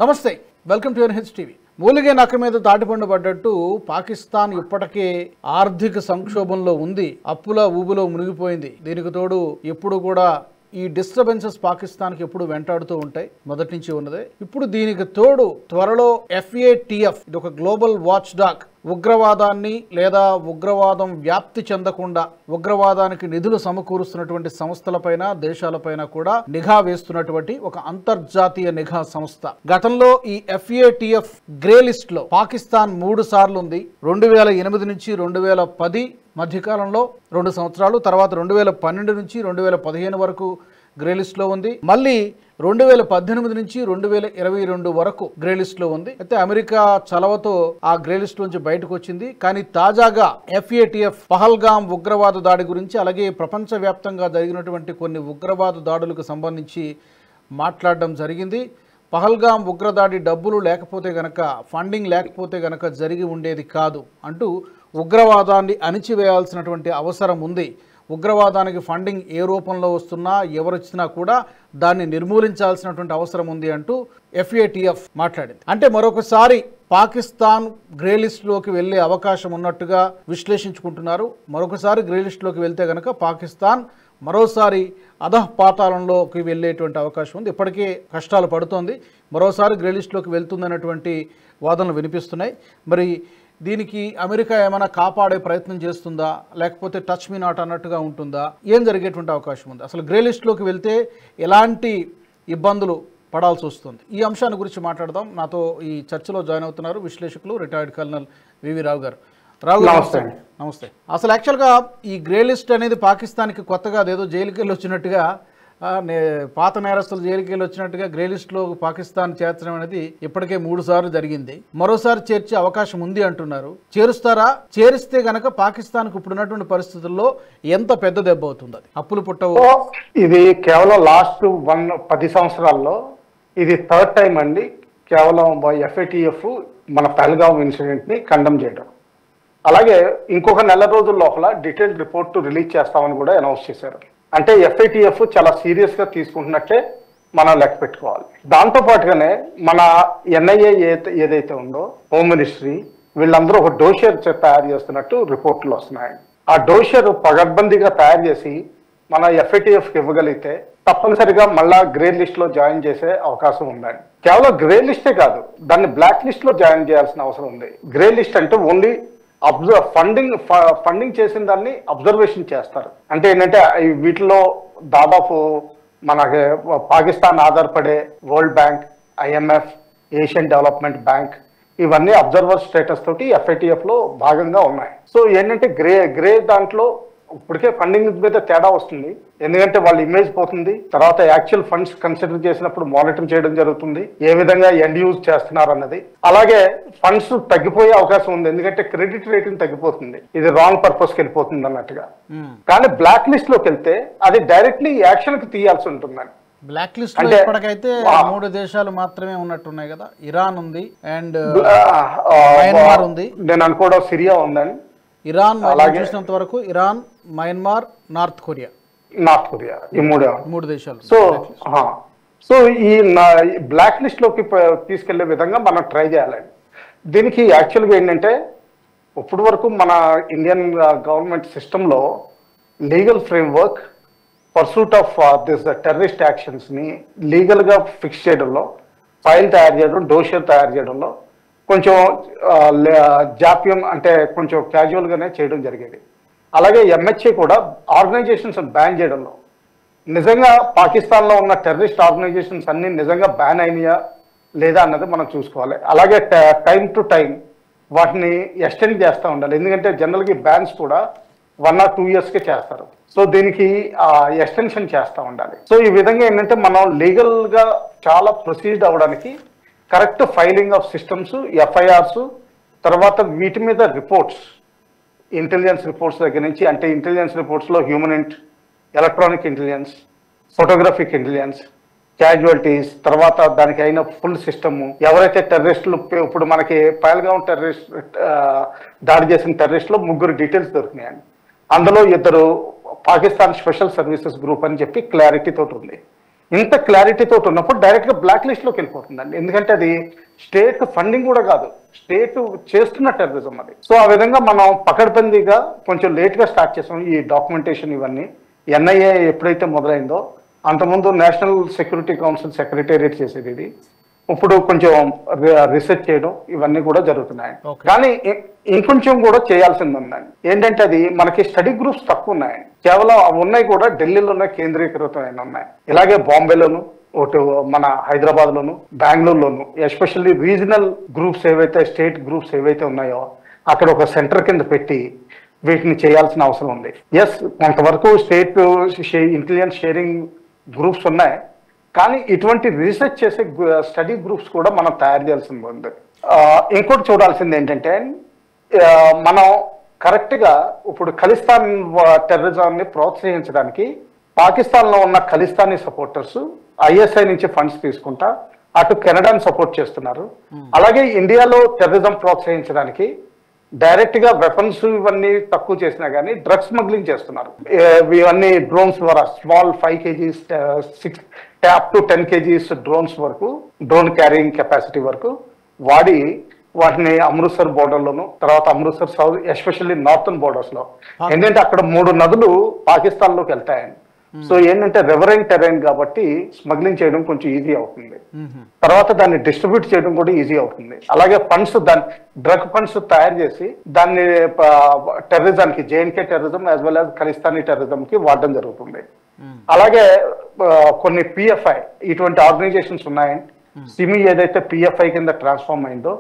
నమస్తే, welcome to NH TV. మూలిగే నక్క మీద తాటిపండు పడ్డట్టు పాకిస్తాన్ ఇప్పటికే ఆర్థిక సంక్షోభంలో ఉంది. అప్పుల ఊబిలో మునిగిపోయింది. దీనికి తోడు ఎప్పుడు కూడా ఈ డిస్టర్బెన్సెస్ పాకిస్తాన్కి ఎప్పుడు వెంటాడుతూ ఉంటాయి, మొదటి నుంచి ఉన్నదే. ఇప్పుడు దీనికి తోడు త్వరలో FATF, ఇది ఒక గ్లోబల్ వాచ్ డాగ్, ఉగ్రవాదాన్ని లేదా ఉగ్రవాదం వ్యాప్తి చెందకుండా ఉగ్రవాదానికి నిధులు సమకూరుస్తున్నటువంటి సంస్థలపైన, దేశాలపైన కూడా నిఘా వేస్తున్నటువంటి ఒక అంతర్జాతీయ నిఘా సంస్థ. గతంలో ఈ FATF గ్రే లిస్ట్ లో పాకిస్తాన్ 3 సార్లు ఉంది. 2008 నుంచి 2010 మధ్యకాలంలో 2 సంవత్సరాలు, తర్వాత 2012 నుంచి 2015 వరకు గ్రే లిస్ట్లో ఉంది. మళ్ళీ 2018 నుంచి 2022 వరకు గ్రే లిస్ట్లో ఉంది. అయితే అమెరికా చలవతో ఆ గ్రే లిస్ట్ నుంచి బయటకు వచ్చింది. కానీ తాజాగా FATF పహల్గాం ఉగ్రవాద దాడి గురించి, అలాగే ప్రపంచవ్యాప్తంగా జరిగినటువంటి కొన్ని ఉగ్రవాద దాడులకు సంబంధించి మాట్లాడడం జరిగింది. పహల్గాం ఉగ్రదాడి డబ్బులు లేకపోతే గనక, ఫండింగ్ లేకపోతే గనక జరిగి ఉండేది కాదు అంటూ ఉగ్రవాదాన్ని అణిచివేయాల్సినటువంటి అవసరం ఉంది. ఉగ్రవాదానికి ఫండింగ్ ఏ రూపంలో వస్తున్నా, ఎవరిచ్చినా కూడా దాన్ని నిర్మూలించాల్సినటువంటి అవసరం ఉంది అంటూ FATF మాట్లాడింది. అంటే మరొకసారి పాకిస్తాన్ గ్రే లిస్టులోకి వెళ్ళే అవకాశం ఉన్నట్టుగా విశ్లేషించుకుంటున్నారు. మరొకసారి గ్రే లిస్టులోకి వెళ్తే కనుక పాకిస్తాన్ మరోసారి అధఃపాతాళంలోకి వెళ్ళేటువంటి అవకాశం ఉంది. ఇప్పటికే కష్టాలు పడుతోంది, మరోసారి గ్రే లిస్టులోకి వెళ్తుందనేటువంటి వాదనలు వినిపిస్తున్నాయి. మరి దీనికి అమెరికా ఏమైనా కాపాడే ప్రయత్నం చేస్తుందా, లేకపోతే టచ్ మీ నాట్ అన్నట్టుగా ఉంటుందా, ఏం జరిగేటువంటి అవకాశం ఉంది? అసలు గ్రే లిస్టులోకి వెళ్తే ఎలాంటి ఇబ్బందులు పడాల్సి వస్తుంది? ఈ అంశాన్ని గురించి మాట్లాడదాం. నాతో ఈ చర్చలో జాయిన్ అవుతున్నారు విశ్లేషకులు రిటైర్డ్ కల్నల్ వివి రావు గారు. రావు గారు నమస్తే. అసలు యాక్చువల్గా ఈ గ్రే లిస్ట్ అనేది పాకిస్తాన్కి కొత్తగా అదేదో జైలుకి వెళ్ళి వచ్చినట్టుగా, పాత నేరస్తులు జైలుకి వెళ్ళి వచ్చినట్టుగా గ్రే లిస్టులో పాకిస్తాన్ చేర్చడం అనేది ఇప్పటికే 3 సార్లు జరిగింది. మరోసారి చేర్చే అవకాశం ఉంది అంటున్నారు. చేరుస్తారా? చేరిస్తే గనక పాకిస్తాన్కు ఇప్పుడున్నటువంటి పరిస్థితుల్లో ఎంత పెద్ద దెబ్బ అవుతుంది? అది అప్పులు పుట్టవు. ఇది కేవలం లాస్ట్ 10 సంవత్సరాల్లో ఇది 3rd టైం అండి. కేవలం FATF మన పహల్గాం ఇన్సిడెంట్ ని కండెమ్ చేయడం. అలాగే ఇంకొక నెల రోజుల లోపల డీటెయిల్డ్ రిపోర్ట్ రిలీజ్ చేస్తామని కూడా అనౌన్స్ చేశారు. అంటే FATF చాలా సీరియస్ గా తీసుకుంటున్నట్టే మనం లెక్క పెట్టుకోవాలి. దాంతో పాటుగానే మన NIA ఏదైతే ఉందో, హోమ్ మినిస్ట్రీ, వీళ్ళందరూ ఒక డోషర్ తయారు చేస్తున్నట్టు రిపోర్టులు వస్తున్నాయి. ఆ డోషర్ పగడ్బందీగా తయారు చేసి మన FATFకి ఇవ్వగలిగితే తప్పనిసరిగా మళ్ళా గ్రే లిస్ట్ లో జాయిన్ చేసే అవకాశం ఉందండి. కేవలం గ్రే లిస్టే కాదు, దాన్ని బ్లాక్ లిస్ట్ లో జాయిన్ చేయాల్సిన అవసరం ఉంది. గ్రే లిస్ట్ అంటే ఓన్లీ ఫండింగ్ చేసిన దాన్ని అబ్జర్వేషన్ చేస్తారు. అంటే ఏంటంటే వీటిలో దాదాపు మనకి పాకిస్తాన్ ఆధారపడే world bank, IMF, Asian development bank, ఇవన్నీ అబ్జర్వర్ స్టేటస్ తోటి FATF లో భాగంగా ఉన్నాయి. సో ఏంటంటే గ్రే దాంట్లో ఇప్పటికే ఫండింగ్ మీద తేడా వస్తుంది. ఎందుకంటే వాళ్ళ ఇమేజ్ పోతుంది. తర్వాత యాక్చువల్ ఫండ్స్ కన్సిడర్ చేసినప్పుడు మానిటర్ చేయడం జరుగుతుంది, ఏ విధంగా ఎండ్ యూజ్ చేస్తున్నారు అన్నది. అలాగే ఫండ్స్ తగ్గిపోయే అవకాశం ఉంది, ఎందుకంటే క్రెడిట్ రేటింగ్ తగ్గిపోతుంది, ఇది రాంగ్ పర్పస్ కి వెళ్ళిపోతుంది అన్నట్టుగా. కానీ బ్లాక్ లిస్ట్ లోకి వెళ్తే అది డైరెక్ట్లీ యాక్షన్ కి తీయాల్సి ఉంటుందని. బ్లాక్ లిస్ట్ లో ఇప్పటికైతే 3 దేశాలు మాత్రమే ఉన్నట్టున్నాయి కదా. ఇరాన్ ఉంది అండ్ మయన్మార్ ఉంది. నేను అనుకోవడం సిరియా ఉందని. ఇరాన్ చూసినంత వరకు ఇరాన్, మయన్మార్, నార్త్ కొరియా ఈ 3 దేశాలు. సో ఈ బ్లాక్ లిస్ట్ లోకి తీసుకెళ్లే విధంగా మనం ట్రై చేయాలండి. దీనికి యాక్చువల్గా ఏంటంటే ఇప్పటి వరకు మన ఇండియన్ గవర్నమెంట్ సిస్టంలో legal framework pursuit of this terrorist actions ని లీగల్ గా ఫిక్స్ చేయడంలో, ఫైల్ తయారు చేయడం, డోషర్ తయారు చేయడంలో కొంచెం జాప్యం, అంటే కొంచెం క్యాజువల్ గానే చేయడం జరిగేది. అలాగే MHA కూడా ఆర్గనైజేషన్స్ బ్యాన్ చేయడంలో, నిజంగా పాకిస్తాన్లో ఉన్న టెర్రరిస్ట్ ఆర్గనైజేషన్స్ అన్ని నిజంగా బ్యాన్ అయినాయా లేదా అన్నది మనం చూసుకోవాలి. అలాగే టైం టు టైం వాటిని ఎక్స్టెండ్ చేస్తూ ఉండాలి. ఎందుకంటే జనరల్గా బ్యాన్స్ కూడా 1 or 2 yearsకే చేస్తారు. సో దీనికి ఎక్స్టెన్షన్ చేస్తూ ఉండాలి. సో ఈ విధంగా ఏంటంటే మనం లీగల్గా చాలా ప్రొసీడ్ అవ్వడానికి correct filing of systems, FIRs, తర్వాత వీటి మీద రిపోర్ట్స్, ఇంటెలిజెన్స్ రిపోర్ట్స్ దగ్గర నుంచి, అంటే ఇంటెలిజెన్స్ రిపోర్ట్స్లో human electronic intelligence, photographic intelligence, casualties, తర్వాత దానికి అయిన ఫుల్ సిస్టమ్, ఎవరైతే టెర్రరిస్టులు, ఇప్పుడు మనకి పహల్గాం టెర్రరిస్ట్ దాడి చేసిన టెర్రరిస్టులో 3 డీటెయిల్స్ దొరికినాయండి. అందులో 2 పాకిస్తాన్ స్పెషల్ సర్వీసెస్ గ్రూప్ అని చెప్పి క్లారిటీ తోటి ఉంది. ఇంత క్లారిటీ తోటి ఉన్నప్పుడు డైరెక్ట్ గా బ్లాక్ లిస్ట్ లోకి వెళ్ళిపోతుందండి. ఎందుకంటే అది స్టేట్ ఫండింగ్ కూడా కాదు, స్టేట్ చేస్తున్న టెర్రరిజం అది. సో ఆ విధంగా మనం పకడ్బందీగా కొంచెం లేట్ గా స్టార్ట్ చేసాం ఈ డాక్యుమెంటేషన్ ఇవన్నీ. ఎన్ఐఏ ఎప్పుడైతే మొదలైందో అంతకుముందు నేషనల్ సెక్యూరిటీ కౌన్సిల్ సెక్రటేరియట్ చేసేది ఇది. ఇప్పుడు కొంచెం రీసెర్చ్ చేయడం ఇవన్నీ కూడా జరుగుతున్నాయి. కానీ ఇంకొంచెం కూడా చేయాల్సింది ఉందండి. ఏంటంటే అది మనకి స్టడీ గ్రూప్స్ తక్కువ ఉన్నాయండి. కేవలం అవి ఉన్నాయి కూడా ఢిల్లీలోనే కేంద్రీకృతమైన ఉన్నాయి. ఇలాగే బాంబేలోను, ఒకటి మన హైదరాబాద్ లోను, బెంగళూరులోను, ఎస్పెషల్లీ రీజనల్ గ్రూప్స్ ఏవైతే స్టేట్ గ్రూప్స్ ఏవైతే ఉన్నాయో అక్కడ ఒక సెంటర్ కింద పెట్టి వీటిని చేయాల్సిన అవసరం ఉంది. ఎస్, కొంతవరకు స్టేట్ ఇంటెలిజెన్స్ షేరింగ్ గ్రూప్స్ ఉన్నాయి, కానీ ఇటువంటి రీసెర్చ్ చేసే స్టడీ గ్రూప్స్ కూడా మనం తయారు చేయాల్సింది ఉంది. ఇంకోటి చూడాల్సింది ఏంటంటే మనం కరెక్ట్ గా ఇప్పుడు ఖలిస్తాన్ టెర్రరిజాన్ని ప్రోత్సహించడానికి పాకిస్తాన్ లో ఉన్న ఖలిస్తానీ సపోర్టర్స్ ఐఎస్ఐ నుంచి ఫండ్స్ తీసుకుంటా అటు కెనడాని సపోర్ట్ చేస్తున్నారు. అలాగే ఇండియాలో టెర్రరిజం ప్రోత్సహించడానికి డైరెక్ట్ గా వెపన్స్ ఇవన్నీ తక్కువ చేసినా కానీ డ్రగ్స్ స్మగ్లింగ్ చేస్తున్నారు. ఇవన్నీ డ్రోన్స్ ద్వారా small 5 kgs 6 up to 10 kgs drones వరకు, డ్రోన్ క్యారింగ్ కెపాసిటీ వరకు వాడి వాటిని అమృత్సర్ బోర్డర్ లోను, తర్వాత Amritsar south especially northern borders లో ఏంటంటే అక్కడ 3 నదులు పాకిస్తాన్ లోకి వెళ్తాయండి. సో ఏంటంటే రివరైన్ టెరైన్ కాబట్టి స్మగ్లింగ్ చేయడం కొంచెం ఈజీ అవుతుంది. తర్వాత దాన్ని డిస్ట్రిబ్యూట్ చేయడం కూడా ఈజీ అవుతుంది. అలాగే ఫండ్స్, దాన్ని డ్రగ్ ఫండ్స్ తయారు చేసి దాన్ని టెర్రరిజానికి, JNK terrorism as well as Khalistani terrorism కి వాడడం జరుగుతుంది. అలాగే కొన్ని పిఎఫ్ఐ ఇటువంటి ఆర్గనైజేషన్స్ ఉన్నాయండి. సిమి ఏదైతే పిఎఫ్ఐ కింద ట్రాన్స్ఫార్మ్ అయిందో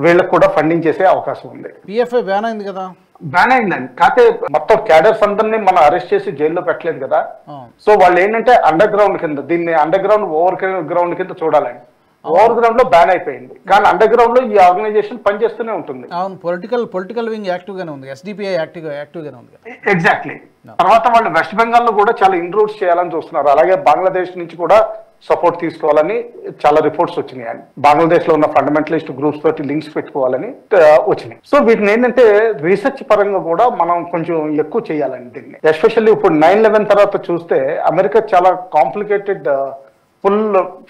వీళ్ళకి కూడా ఫండింగ్ చేసే అవకాశం ఉంది. పిఎఫ్ఐ బ్యాన్ అయింది కదా? బ్యాన్ అయిందండి. కాకపోతే మొత్తం క్యాడర్స్ అందరినీ మనం అరెస్ట్ చేసి జైల్లో పెట్టలేదు కదా. సో వాళ్ళు ఏంటంటే అండర్ గ్రౌండ్ కింద, దీన్ని అండర్ గ్రౌండ్ ఓవర్ గ్రౌండ్ కింద చూడాలండి. ఓవర్ గ్రౌండ్ లో బ్యాన్ అయిపోయింది, కానీ అండర్ గ్రౌండ్ లో ఈ ఆర్గనైజేషన్ పనిచేస్తూనే ఉంటుంది. అవును, పొలిటికల్ వింగ్ యాక్టివ్ గానే ఉంది, ఎస్డిపిఐ యాక్టివ్ గానే ఉంది. ఎగ్జాక్ట్లీ. తర్వాత వాళ్ళు వెస్ట్ బెంగాల్ లో కూడా చాలా ఇన్రూట్స్ చేయాలని చూస్తున్నారు. అలాగే బంగ్లాదేశ్ నుంచి కూడా సపోర్ట్ తీసుకోవాలని చాలా రిపోర్ట్స్ వచ్చినాయి. బంగ్లాదేశ్ లో ఉన్న ఫండమెంటలిస్ట్ గ్రూప్స్ తోటి లింక్స్ పెట్టుకోవాలని వచ్చినాయి. సో వీటిని ఏంటంటే రీసెర్చ్ పరంగా కూడా మనం కొంచెం ఎక్కువ చేయాలండి దీన్ని. ఎస్పెషల్లీ ఇప్పుడు 9/11 తర్వాత చూస్తే అమెరికా చాలా కాంప్లికేటెడ్ ఫుల్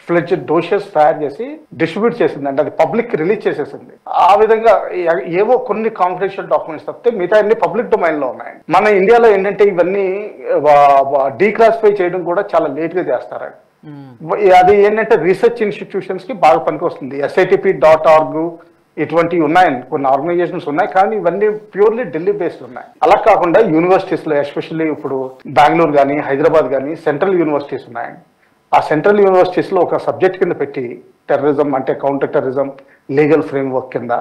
ఫ్లెడ్జ్డ్ డోషెస్ తయారు చేసి డిస్ట్రిబ్యూట్ చేసిందండి. అది పబ్లిక్ రిలీజ్ చేసేసింది. ఆ విధంగా ఏవో కొన్ని కాన్ఫిడెన్షియల్ డాక్యుమెంట్స్ తప్పితే మిగతా అన్ని పబ్లిక్ డొమైన్ లో ఉన్నాయి. మన ఇండియాలో ఏంటంటే ఇవన్నీ డీక్లాసిఫై చేయడం కూడా చాలా లేట్ గా చేస్తారండి. అది ఏంటంటే రీసెర్చ్ ఇన్స్టిట్యూషన్స్ కి బాగా పనికి వస్తుంది. SITP.org ఇటువంటివి ఉన్నాయండి, కొన్ని ఆర్గనైజేషన్స్ ఉన్నాయి, కానీ ఇవన్నీ ప్యూర్లీ ఢిల్లీ బేస్డ్ ఉన్నాయి. అలా కాకుండా యూనివర్సిటీస్ లో ఎస్పెషల్లీ ఇప్పుడు బెంగళూరు కానీ హైదరాబాద్ కానీ సెంట్రల్ యూనివర్సిటీస్ ఉన్నాయండి. ఆ సెంట్రల్ యూనివర్సిటీస్ లో ఒక సబ్జెక్ట్ కింద పెట్టి టెర్రరిజం అంటే కౌంటర్ టెర్రరిజం లీగల్ ఫ్రేమ్వర్క్ కింద,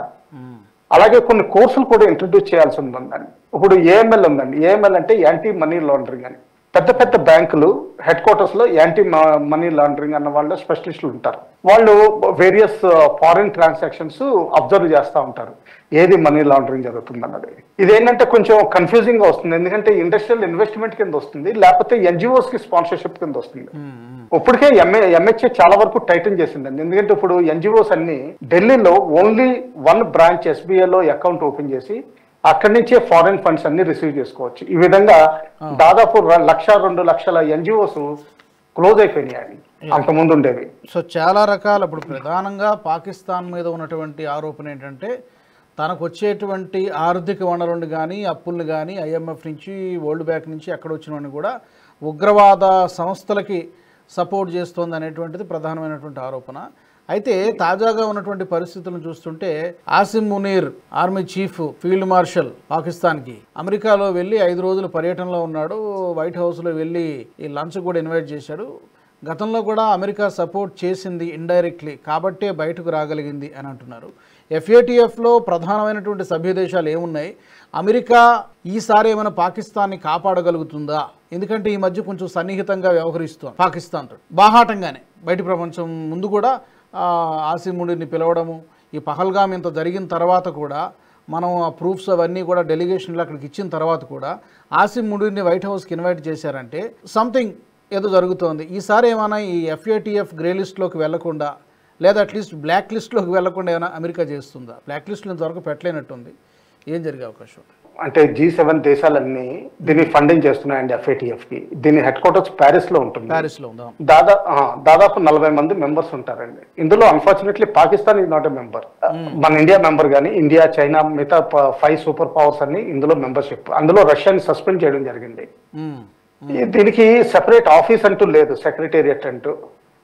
అలాగే కొన్ని కోర్సులు కూడా ఇంట్రడ్యూస్ చేయాల్సి ఉందండి. ఇప్పుడు AML ఉందండి. AML అంటే యాంటీ మనీ లాండరింగ్ అని. పెద్ద పెద్ద బ్యాంకులు హెడ్ క్వార్టర్స్ లో యాంటీ మనీ లాండరింగ్ అన్న వాళ్ళు స్పెషలిస్టులు ఉంటారు. వాళ్ళు వేరియస్ ఫారిన్ ట్రాన్సాక్షన్స్ అబ్జర్వ్ చేస్తూ ఉంటారు, ఏది మనీ లాండరింగ్ జరుగుతుంది అన్నది. ఇదేంటంటే కొంచెం కన్ఫ్యూజింగ్ గా వస్తుంది, ఎందుకంటే ఇండస్ట్రియల్ ఇన్వెస్ట్మెంట్ కింద వస్తుంది, లేకపోతే NGOs కి స్పాన్సర్షిప్ కింద వస్తుంది. ఇప్పటికే MHA చాలా వరకు టైటన్ చేసిందండి. ఎందుకంటే ఇప్పుడు NGOs అన్ని ఢిల్లీలో ఓన్లీ 1 బ్రాంచ్ SBI లో అకౌంట్ ఓపెన్ చేసి అక్కడి నుంచే ఫారెన్ ఫండ్స్ అన్ని రిసీవ్ చేసుకోవచ్చు. ఈ విధంగా దాదాపు 1-2 లక్షల NGOs క్లోజ్ అయిపోయినాయి అంతకుముందు ఉండేవి. సో చాలా రకాల, ఇప్పుడు ప్రధానంగా పాకిస్తాన్ మీద ఉన్నటువంటి ఆరోపణ ఏంటంటే తనకు వచ్చేటువంటి ఆర్థిక వనరులను కానీ అప్పులను కానీ IMF నుంచి, వరల్డ్ బ్యాంక్ నుంచి ఎక్కడ వచ్చినవన్నీ కూడా ఉగ్రవాద సంస్థలకి సపోర్ట్ చేస్తోంది అనేటువంటిది ప్రధానమైనటువంటి ఆరోపణ. అయితే తాజాగా ఉన్నటువంటి పరిస్థితులను చూస్తుంటే Asim Munir, army chief, field marshal పాకిస్తాన్కి అమెరికాలో వెళ్ళి 5 రోజుల పర్యటనలో ఉన్నాడు. వైట్ హౌస్లో వెళ్ళి ఈ లంచ్ కూడా ఇన్వైట్ చేశాడు. గతంలో కూడా అమెరికా సపోర్ట్ చేసింది ఇండైరెక్ట్లీ, కాబట్టే బయటకు రాగలిగింది అని అంటున్నారు. FATFలో ప్రధానమైనటువంటి సభ్య దేశాలు ఏమున్నాయి? అమెరికా ఈసారి ఏమైనా పాకిస్తాన్ని కాపాడగలుగుతుందా? ఎందుకంటే ఈ మధ్య కొంచెం సన్నిహితంగా వ్యవహరిస్తోంది పాకిస్తాన్తో, బాహాటంగానే. బయటి ప్రపంచం ముందు కూడా ఆసిమ్ మునీర్ని పిలవడము, ఈ పహల్గామ్ ఇంత జరిగిన తర్వాత కూడా మనం ఆ ప్రూఫ్స్ అవన్నీ కూడా డెలిగేషన్లు అక్కడికి ఇచ్చిన తర్వాత కూడా ఆసిమ్ మునీర్ని వైట్ హౌస్కి ఇన్వైట్ చేశారంటే సంథింగ్ ఏదో జరుగుతోంది. ఈసారి ఏమైనా ఈ FATF గ్రే లిస్ట్లోకి వెళ్లకుండా, లేదా అట్లీస్ట్ బ్లాక్ లిస్ట్లోకి వెళ్లకుండా ఏమైనా అమెరికా చేస్తుందా? బ్లాక్ లిస్ట్లో ఇంతవరకు పెట్టలేనట్టుంది. ఏం జరిగే అవకాశం? అంటే G7 దేశాలన్నీ దీన్ని ఫండింగ్ చేస్తున్నాయండి FATF కి. దీని హెడ్ క్వార్టర్స్ ప్యారిస్ లో ఉంటుంది. ప్యారిస్ లో ఉందా? దాదాపు 40 మంది మెంబర్స్ ఉంటారండి. ఇందులో unfortunately Pakistan is not a member. మన ఇండియా మెంబర్ కానీ ఇండియా, చైనా, మిగతా 5 సూపర్ పవర్స్ అన్ని ఇందులో మెంబర్షిప్. అందులో రష్యాని సస్పెండ్ చేయడం జరిగింది. దీనికి సెపరేట్ ఆఫీస్ అంటూ లేదు, సెక్రటేరియట్ అంటూ.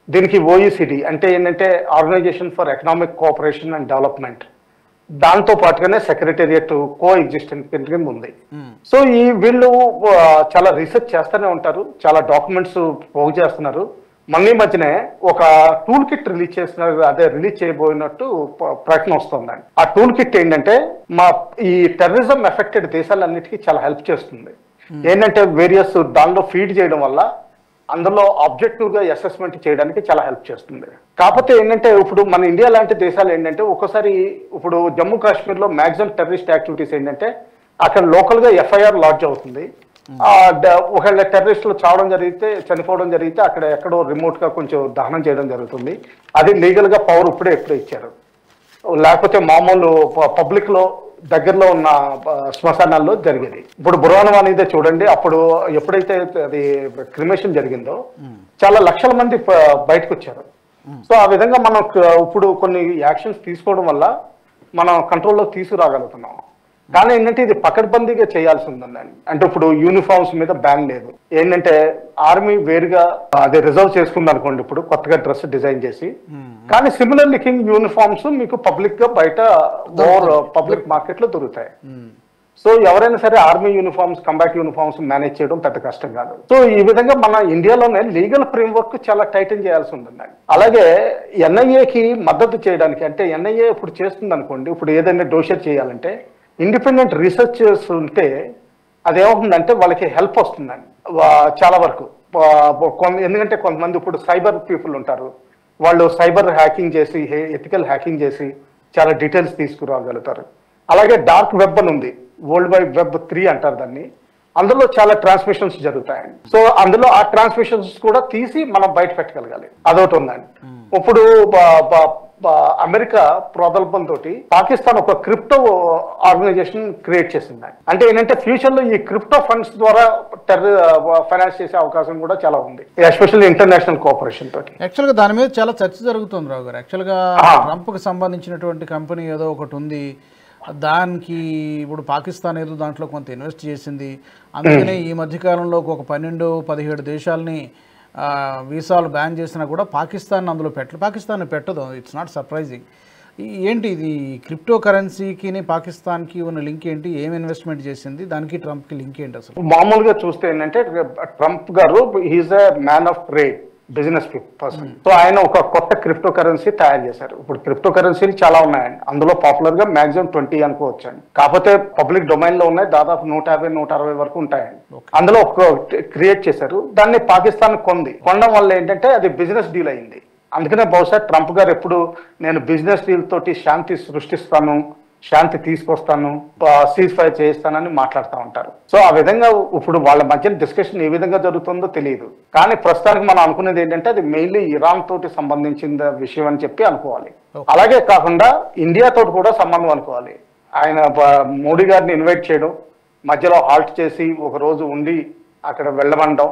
దీనికి OECD అంటే ఏంటంటే organization for economic cooperation and development, దాంతో పాటుగానే సెక్రటేరియట్ కో ఎగ్జిస్టెంట్ కింద ఉంది. సో వీళ్ళు చాలా రీసెర్చ్ చేస్తూనే ఉంటారు, చాలా డాక్యుమెంట్స్ పోగు చేస్తున్నారు. మొన్న మధ్యనే ఒక టూల్ కిట్ రిలీజ్ చేస్తున్నారు, అదే రిలీజ్ చేయబోయినట్టు ప్రయత్నం వస్తుందండి. ఆ టూల్ కిట్ ఏంటంటే ఈ టెర్రరిజం ఎఫెక్టెడ్ దేశాలన్నిటికీ చాలా హెల్ప్ చేస్తుంది. ఏంటంటే వేరియస్ దానిలో ఫీడ్ చేయడం వల్ల అందులో ఆబ్జెక్టివ్ గా అసెస్మెంట్ చేయడానికి చాలా హెల్ప్ చేస్తుంది. కాకపోతే ఏంటంటే ఇప్పుడు మన ఇండియా లాంటి దేశాలు ఏంటంటే ఒక్కోసారి ఇప్పుడు జమ్మూ కాశ్మీర్ లో మాక్సిమం టెర్రరిస్ట్ యాక్టివిటీస్ ఏంటంటే అక్కడ లోకల్ గా FIR లాడ్జ్ అవుతుంది. ఒకవేళ టెర్రరిస్టులు చనిపోవడం జరిగితే అక్కడ ఎక్కడో రిమోట్ గా కొంచెం దహనం చేయడం జరుగుతుంది. అది లీగల్ గా పవర్ ఇప్పుడే ఇచ్చారు. లేకపోతే మామూలు పబ్లిక్ లో దగ్గరలో ఉన్న శ్మశానాల్లో జరిగేది. ఇప్పుడు బుర్హాన్ అనేది చూడండి, అప్పుడు ఎప్పుడైతే అది క్రిమేషన్ జరిగిందో చాలా లక్షల మంది బయటకు వచ్చారు. సో ఆ విధంగా మనం ఇప్పుడు కొన్ని యాక్షన్స్ తీసుకోవడం వల్ల మనం కంట్రోల్లో తీసుకురాగలుగుతున్నాం. కానీ ఏంటంటే ఇది పకడ్బందీగా చేయాల్సి ఉందండి. అంటే ఇప్పుడు యూనిఫామ్స్ మీద బ్యాన్ లేదు. ఏంటంటే ఆర్మీ వేరుగా అదే రిజర్వ్ చేసుకుంది అనుకోండి, ఇప్పుడు కొత్తగా డ్రెస్ డిజైన్ చేసి. కానీ సిమిలర్ లుకింగ్ యూనిఫామ్స్ మీకు పబ్లిక్ గా బయట పబ్లిక్ మార్కెట్ లో దొరుకుతాయి. సో ఎవరైనా సరే army uniforms, combat uniforms manage చేయడం పెద్ద కష్టం కాదు. సో ఈ విధంగా మన ఇండియాలోనే లీగల్ ఫ్రేమ్వర్క్ చాలా టైటన్ చేయాల్సి ఉందండి. అలాగే NIAకి మద్దతు చేయడానికి, అంటే NIA ఇప్పుడు చేస్తుంది అనుకోండి, ఇప్పుడు ఏదైనా డోషర్ చేయాలంటే ఇండిపెండెంట్ రీసెర్చర్స్ ఉంటే అదేమవుతుందంటే వాళ్ళకి హెల్ప్ వస్తుందండి చాలా వరకు. ఎందుకంటే కొంతమంది ఇప్పుడు సైబర్ పీపుల్ ఉంటారు, వాళ్ళు సైబర్ హ్యాకింగ్ చేసి, ఎథికల్ హ్యాకింగ్ చేసి చాలా డీటెయిల్స్ తీసుకురాగలుగుతారు. అలాగే డార్క్ వెబ్ అని ఉంది, వరల్డ్ వైడ్ వెబ్ 3 అంటారు దాన్ని. అందులో చాలా ట్రాన్స్మిషన్స్ జరుగుతాయండి. సో అందులో ఆ ట్రాన్స్మిషన్స్ కూడా తీసి మనం బయట పెట్టగలగాలి, అదొకటి ఉందండి. ఇప్పుడు అమెరికా ప్రోదల్పంతో పాకిస్తాన్ ఒక క్రిప్టో ఆర్గనైజేషన్ క్రియేట్ చేసింది. అంటే ఏంటంటే ఫ్యూచర్ లో ఈ క్రిప్టో ఫండ్స్ ద్వారా ఫైనాన్స్ చేసే అవకాశం కూడా చాలా ఉంది, ఎస్పెషల్లీ ఇంటర్నేషనల్ కోఆపరేషన్ తోటి. యాక్చువల్ గా దాని మీద చాలా చర్చ జరుగుతుంది రావు గారు. యాక్చువల్ గా ట్రంప్ కి సంబంధించినటువంటి కంపెనీ ఏదో ఒకటి ఉంది, దానికి ఇప్పుడు పాకిస్తాన్ ఏదో దాంట్లో కొంత ఇన్వెస్ట్ చేసింది. అందుకనే ఈ మధ్యకాలంలో ఒక 12-17 దేశాలని వీసాలు బ్యాన్ చేసినా కూడా పాకిస్తాన్ అందులో పాకిస్తాన్ పెట్టదు. It's not surprising. ఏంటి ఇది క్రిప్టో కరెన్సీకి పాకిస్తాన్కి ఉన్న లింక్ ఏంటి? ఏం ఇన్వెస్ట్మెంట్ చేసింది? దానికి ట్రంప్కి లింక్ ఏంటి? అసలు మామూలుగా చూస్తే ఏంటంటే ట్రంప్ గారు he is a man of trade, business person. So ఆయన ఒక కొత్త క్రిప్టో కరెన్సీ తయారు చేశారు. ఇప్పుడు క్రిప్టో కరెన్సీలు చాలా ఉన్నాయండి, అందులో పాపులర్ గా మాక్సిమం 20 అనుకోవచ్చండి. కాకపోతే పబ్లిక్ డొమైన్ లో ఉన్నాయి, దాదాపు 150-160 వరకు ఉంటాయండి. అందులో ఒక క్రియేట్ చేశారు, దాన్ని పాకిస్తాన్ కొనడం వల్ల ఏంటంటే అది బిజినెస్ డీల్ అయింది. అందుకనే బహుశా ట్రంప్ గారు ఎప్పుడు నేను బిజినెస్ డీల్ తోటి శాంతి సృష్టిస్తాను, శాంతి తీసుకొస్తాను, సీజ్ ఫైర్ చేయిస్తానని మాట్లాడుతూ ఉంటారు. సో ఆ విధంగా ఇప్పుడు వాళ్ళ మధ్య డిస్కషన్ ఏ విధంగా జరుగుతుందో తెలియదు. కానీ ప్రస్తుతానికి మనం అనుకునేది ఏంటంటే అది మెయిన్లీ ఇరాన్ తోటి సంబంధించిన విషయం అని చెప్పి అనుకోవాలి. అలాగే కాకుండా ఇండియా తోటి కూడా సంబంధం అనుకోవాలి. ఆయన మోడీ గారిని ఇన్వైట్ చేయడం, మధ్యలో హాల్ట్ చేసి ఒక రోజు ఉండి అక్కడ వెళ్ళమండం,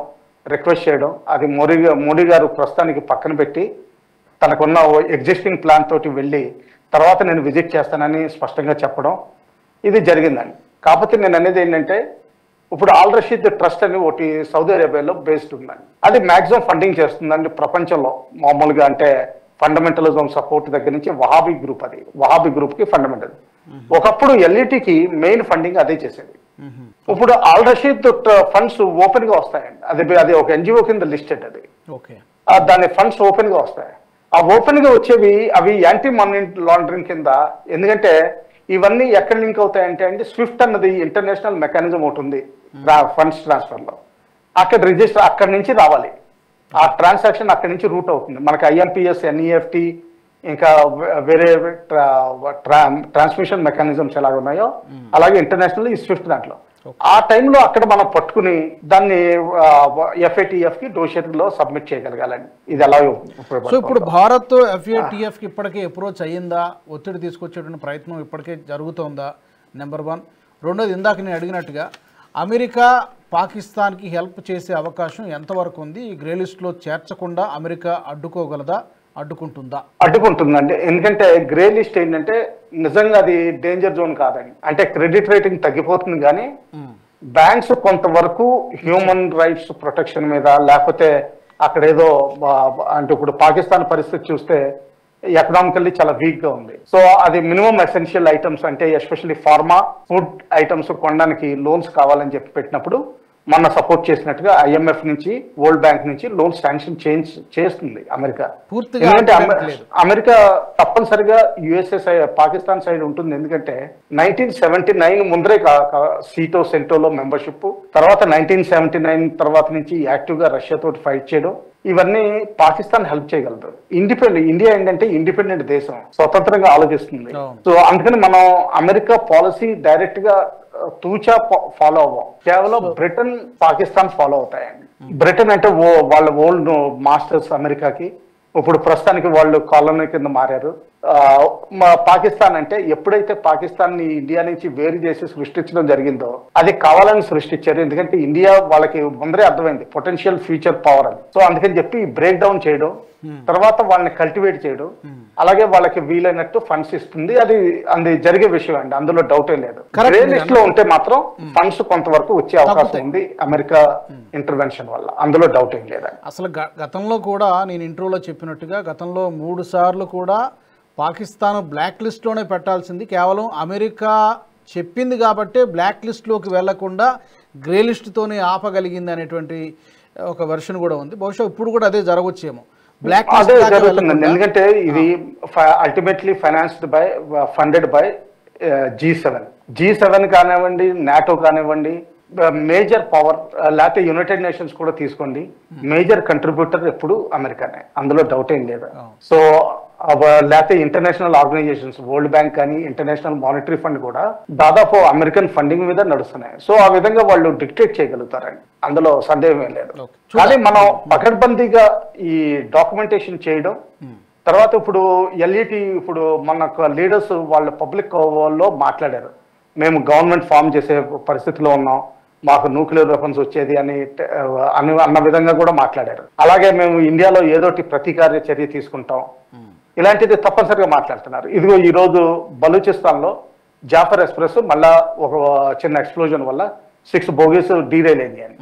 రిక్వెస్ట్ చేయడం, అది మోడీ గారు ప్రస్తుతానికి పక్కన పెట్టి తనకున్న ఎగ్జిస్టింగ్ ప్లాన్ తోటి వెళ్ళి తర్వాత నేను విజిట్ చేస్తానని స్పష్టంగా చెప్పడం, ఇది జరిగిందండి. కాకపోతే నేను అనేది ఏంటంటే ఇప్పుడు ఆల్ రషీద్ ట్రస్ట్ అని ఒకటి సౌదీ అరేబియాలో బేస్డ్ ఉందండి. అది మాక్సిమం ఫండింగ్ చేస్తుందండి ప్రపంచంలో. మామూలుగా అంటే ఫండమెంటలిజం సపోర్ట్ దగ్గర నుంచి వహాబీ గ్రూప్, అది వహాబీ గ్రూప్ కి ఫండమెంటల్. ఒకప్పుడు LETకి మెయిన్ ఫండింగ్ అదే చేసేది. ఇప్పుడు ఆల్ రషీద్ ఫండ్స్ ఓపెన్ గా వస్తాయండి. అది ఒక NGO కింద లిస్టెడ్. అది దాని ఫండ్స్ ఓపెన్ గా వస్తాయి. ఆ ఓపెన్ గా వచ్చేవి అవి యాంటీ మనీ లాండరింగ్ కింద. ఎందుకంటే ఇవన్నీ ఎక్కడ లింక్ అవుతాయంటే అండి, స్విఫ్ట్ అన్నది ఇంటర్నేషనల్ మెకానిజం ఒకటి ఉంది ఫండ్స్ ట్రాన్స్ఫర్ లో. అక్కడ రిజిస్టర్ అక్కడి నుంచి రావాలి, ఆ ట్రాన్సాక్షన్ అక్కడి నుంచి రూట్ అవుతుంది. మనకి IMPS, NEFT ఇంకా వేరే ట్రాన్స్మిషన్ మెకానిజమ్స్ ఎలాగ ఉన్నాయో అలాగే ఇంటర్నేషనల్ ఈ స్విఫ్ట్ దాంట్లో ఆ టైంలో అక్కడ మనం పట్టుకుని దాన్ని FATF కి డోషర్లో సబ్మిట్ చేయగలగాలండి. ఇది ఎలా? సో ఇప్పుడు భారత్ FATF కి ఇప్పటికే అప్రోచ్ అయ్యిందా? ఒత్తిడి తీసుకొచ్చేటువంటి ప్రయత్నం ఇప్పటికే జరుగుతోందా? నెంబర్ 1. రెండోది ఇందాక నేను అడిగినట్టుగా అమెరికా పాకిస్తాన్కి హెల్ప్ చేసే అవకాశం ఎంతవరకు ఉంది? ఈ గ్రే లిస్ట్లో చేర్చకుండా అమెరికా అడ్డుకోగలదా, అడ్డుకుంటుందా? అడ్డుకుంటుందండి. ఎందుకంటే గ్రే లిస్ట్ ఏంటంటే నిజంగా అది డేంజర్ జోన్ కాదండి. అంటే క్రెడిట్ రేటింగ్ తగ్గిపోతుంది, కానీ బ్యాంక్స్ కొంతవరకు హ్యూమన్ రైట్స్ ప్రొటెక్షన్ మీద, లేకపోతే అక్కడ ఏదో అంటే ఇప్పుడు పాకిస్తాన్ పరిస్థితి చూస్తే ఎకనామికల్లీ చాలా వీక్ గా ఉంది. సో అది మినిమం ఎసెన్షియల్ ఐటమ్స్ అంటే ఎస్పెషల్లీ ఫార్మా, ఫుడ్ ఐటమ్స్ కొనడానికి లోన్స్ కావాలని చెప్పి పెట్టినప్పుడు మొన్న సపోర్ట్ చేసినట్టుగా IMF నుంచి, వరల్డ్ బ్యాంక్ నుంచి లోన్ శాంక్షన్ చేస్తుంది అమెరికా. ఎందుకంటే అమెరికా తప్పనిసరిగా USA పాకిస్తాన్ సైడ్ ఉంటుంది. ఎందుకంటే 1979 ముందరే సీటో సెంటోలో మెంబర్షిప్, తర్వాత 1979 తర్వాత నుంచి యాక్టివ్ గా రష్యాతో ఫైట్ చేయడం, ఇవన్నీ పాకిస్తాన్ హెల్ప్ చేయగలదు. ఇండియా ఏంటంటే ఇండిపెండెంట్ దేశం, స్వతంత్రంగా ఆలోచిస్తుంది. సో అందుకని మనం అమెరికా పాలసీ డైరెక్ట్ గా తూచా ఫాలో అవ్వం. కేవలం బ్రిటన్, పాకిస్తాన్ ఫాలో అవుతాయండి. బ్రిటన్ అంటే వాళ్ళ ఓల్డ్ మాస్టర్స్ అమెరికాకి, ఇప్పుడు ప్రస్తుతానికి వాళ్ళు కాలనీ కింద మారారు. పాకిస్తాన్ అంటే ఎప్పుడైతే పాకిస్తాన్ ని ఇండియా నుంచి వేరు చేసి సృష్టించడం జరిగిందో అది కావాలని సృష్టించారు. ఎందుకంటే ఇండియా వాళ్ళకి ముందరే అర్థమైంది పొటెన్షియల్ ఫ్యూచర్ పవర్ అని. సో అందుకని చెప్పి బ్రేక్ డౌన్ చేయడం, తర్వాత వాళ్ళని కల్టివేట్ చేయడం, అలాగే వాళ్ళకి వీలైనట్టు ఫండ్స్ ఇస్తుంది. అది జరిగే విషయం అండి, అందులో డౌటే లేదు. గ్రే లిస్ట్ లో ఉంటే మాత్రం ఫండ్స్ కొంతవరకు వచ్చే అవకాశం ఉంది అమెరికా ఇంటర్వెన్షన్ వల్ల, అందులో డౌట్ ఏం లేదండి. అసలు గతంలో కూడా నేను ఇంట్రోలో చెప్పినట్టుగా గతంలో 3 సార్లు కూడా పాకిస్తాన్ బ్లాక్ లిస్ట్లోనే పెట్టాల్సింది, కేవలం అమెరికా చెప్పింది కాబట్టి బ్లాక్ లిస్ట్లోకి వెళ్లకుండా గ్రే లిస్ట్తోనే ఆపగలిగింది అనేటువంటి ఒక వెర్షన్ కూడా ఉంది. బహుశా ఇప్పుడు కూడా అదే జరగవచ్చేమో. బ్లాక్ అదే జరుగుతుందండి. ఎందుకంటే ఇది అల్టిమేట్లీ ఫండెడ్ బై G7 కానివ్వండి, నాటో కానివ్వండి, మేజర్ పవర్, లేకపోతే యునైటెడ్ నేషన్స్ కూడా తీసుకోండి, మేజర్ కంట్రిబ్యూటర్ ఎప్పుడు అమెరికానే, అందులో డౌట్ ఏం లేదు. సో లేకపోతే ఇంటర్నేషనల్ ఆర్గనైజేషన్స్, వరల్డ్ బ్యాంక్ కానీ ఇంటర్నేషనల్ మానిటరీ ఫండ్ కూడా దాదాపు అమెరికన్ ఫండింగ్ మీద నడుస్తున్నాయి. సో ఆ విధంగా వాళ్ళు డిక్టేట్ చేయగలుగుతారండి, అందులో సందేహమే లేదు. కానీ మనం పకడ్బందీగా ఈ డాక్యుమెంటేషన్ చేయడం, తర్వాత ఇప్పుడు LET ఇప్పుడు మన లీడర్స్ వాళ్ళ పబ్లిక్ లో మాట్లాడారు, మేము గవర్నమెంట్ ఫామ్ చేసే పరిస్థితిలో ఉన్నాం, మాకు న్యూక్లియర్ వెపన్స్ వచ్చేది అన్న విధంగా కూడా మాట్లాడారు. అలాగే మేము ఇండియాలో ఏదోటి ప్రతీకార చర్య తీసుకుంటాం, ఇలాంటిది తప్పనిసరిగా మాట్లాడుతున్నారు. ఇదిగో ఈ రోజు బలూచిస్తాన్ లో జాఫర్ ఎక్స్ప్రెస్ మళ్ళా ఒక చిన్న ఎక్స్ప్లోజన్ వల్ల 6 బోగీస్ డీరైల్ అయింది అని.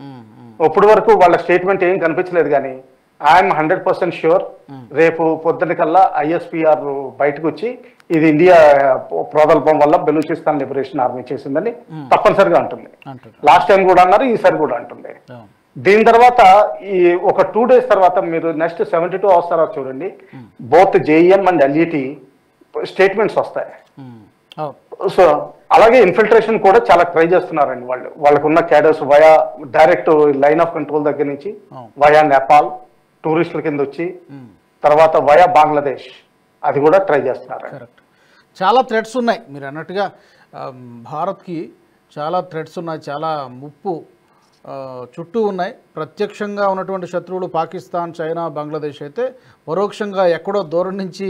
ఇప్పటి వరకు వాళ్ళ స్టేట్మెంట్ ఏం కనిపించలేదు, కానీ ఐఎమ్ 100% ష్యూర్ రేపు పొద్దున కల్లా ISPR బయటకు వచ్చి ఇది ఇండియా ప్రోదల్పం వల్ల బెలూచిస్తాన్ లిబరేషన్ ఆర్మీ చేసిందని తప్పనిసరిగా అంటుంది. లాస్ట్ టైం కూడా అన్నారు, ఈసారి కూడా అంటుంది. దీని తర్వాత ఈ ఒక 2 days తర్వాత మీరు నెక్స్ట్ 72 hours తర్వాత చూడండి, both JEM and LET statements వస్తాయి. సో అలాగే ఇన్ఫిల్ట్రేషన్ కూడా చాలా ట్రై చేస్తున్నారండి వాళ్ళకున్న cadres via direct line of control దగ్గర నుంచి వయా నేపాల్ టూరిస్టుల కింద వచ్చి తర్వాత వయా బంగ్లాదేశ్ అది కూడా ట్రై చేస్తున్నారు. చాలా థ్రెట్స్ ఉన్నాయి మీరు అన్నట్టుగా, భారత్కి చాలా థ్రెట్స్ ఉన్నాయి, చాలా ముప్పు చుట్టూ ఉన్నాయి. ప్రత్యక్షంగా ఉన్నటువంటి శత్రువులు పాకిస్తాన్, చైనా, బంగ్లాదేశ్ అయితే పరోక్షంగా ఎక్కడో దూరం నుంచి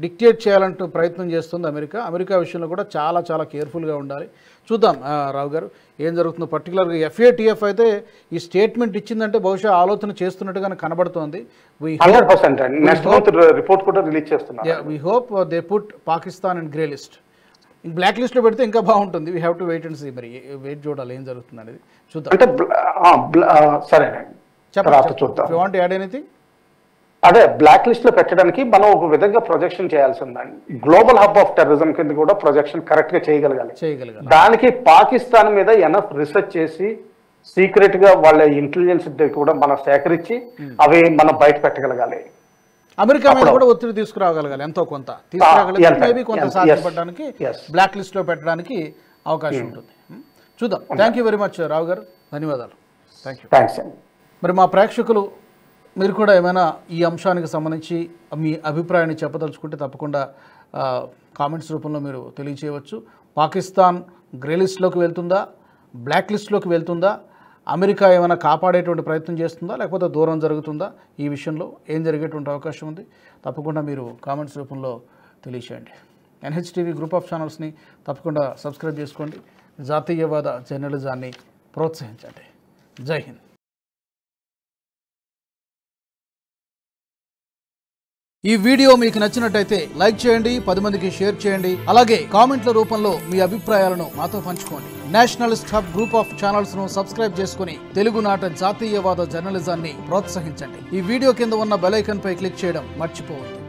డిక్టేట్ చేయాలంటూ ప్రయత్నం చేస్తుంది అమెరికా విషయంలో కూడా చాలా చాలా కేర్ఫుల్గా ఉండాలి. చూద్దాం రావు గారు ఏం జరుగుతుందో. పర్టికులర్గా FATF అయితే ఈ స్టేట్మెంట్ ఇచ్చిందంటే బహుశా ఆలోచన చేస్తున్నట్టుగానే కనబడుతోంది. We hope they put Pakistan and grey list. Black లిస్ట్లో పెడితే ఇంకా బాగుంటుంది. We have to wait and see, మరి వెయిట్ చూడాలి ఏం జరుగుతుంది అనేది చూద్దాం. Want add anything? అదే బ్లాక్ లిస్ట్ లో పెట్టడానికి మనం ఒక విధంగా ప్రొజెక్షన్ చేయాల్సి ఉందండి. గ్లోబల్ హబ్ ఆఫ్ టెర్రరిజం కింద కూడా ప్రొజెక్షన్ కరెక్ట్ గా చేయగలగాలి. దానికి పాకిస్తాన్ మీద ఎనఫ్ రీసెర్చ్ చేసి సీక్రెట్ గా వాళ్ళ ఇంటెలిజెన్స్ కూడా మనం సేకరించి అవి మనం బయట పెట్టగలగాలి. అమెరికా మీద కూడా ఒత్తిడి తీసుకురాగలగాలి, ఎంతో కొంత తీసుకురాగలిగితే మేబీ కొంత సాధ్యపడడానికి బ్లాక్ లిస్ట్ లో పెట్టడానికి అవకాశం ఉంటుంది. చూద్దాం. థ్యాంక్ యూ వెరీ మచ్ రావు గారు, ధన్యవాదాలు. థ్యాంక్స్. మరి మా ప్రేక్షకులు మీరు కూడా ఏమైనా ఈ అంశానికి సంబంధించి మీ అభిప్రాయాన్ని చెప్పదలుచుకుంటే తప్పకుండా కామెంట్స్ రూపంలో మీరు తెలియచేయవచ్చు. పాకిస్తాన్ గ్రే లిస్ట్లోకి వెళ్తుందా, బ్లాక్ లిస్ట్లోకి వెళ్తుందా, అమెరికా ఏమైనా కాపాడేటువంటి ప్రయత్నం చేస్తుందా, లేకపోతే దూరం జరుగుతుందా, ఈ విషయంలో ఏం జరిగేటువంటి అవకాశం ఉంది తప్పకుండా మీరు కామెంట్స్ రూపంలో తెలియచేయండి. NHTV గ్రూప్ ఆఫ్ ఛానల్స్ని తప్పకుండా సబ్స్క్రైబ్ చేసుకోండి. జాతీయవాద జర్నలిజాన్ని ప్రోత్సహించండి. జై హింద్. ఈ వీడియో మీకు నచ్చినట్టయితే లైక్ చేయండి, 10 మందికి షేర్ చేయండి. అలాగే కామెంట్ల రూపంలో మీ అభిప్రాయాలను మాతో పంచుకోండి. Nationalist hub group of channels ను సబ్స్క్రైబ్ చేసుకుని తెలుగునాట జాతీయవాద జర్నలిజాన్ని ప్రోత్సహించండి. ఈ వీడియో కింద ఉన్న బెల్ ఐకాన్ పై క్లిక్ చేయడం మర్చిపోవద్దు.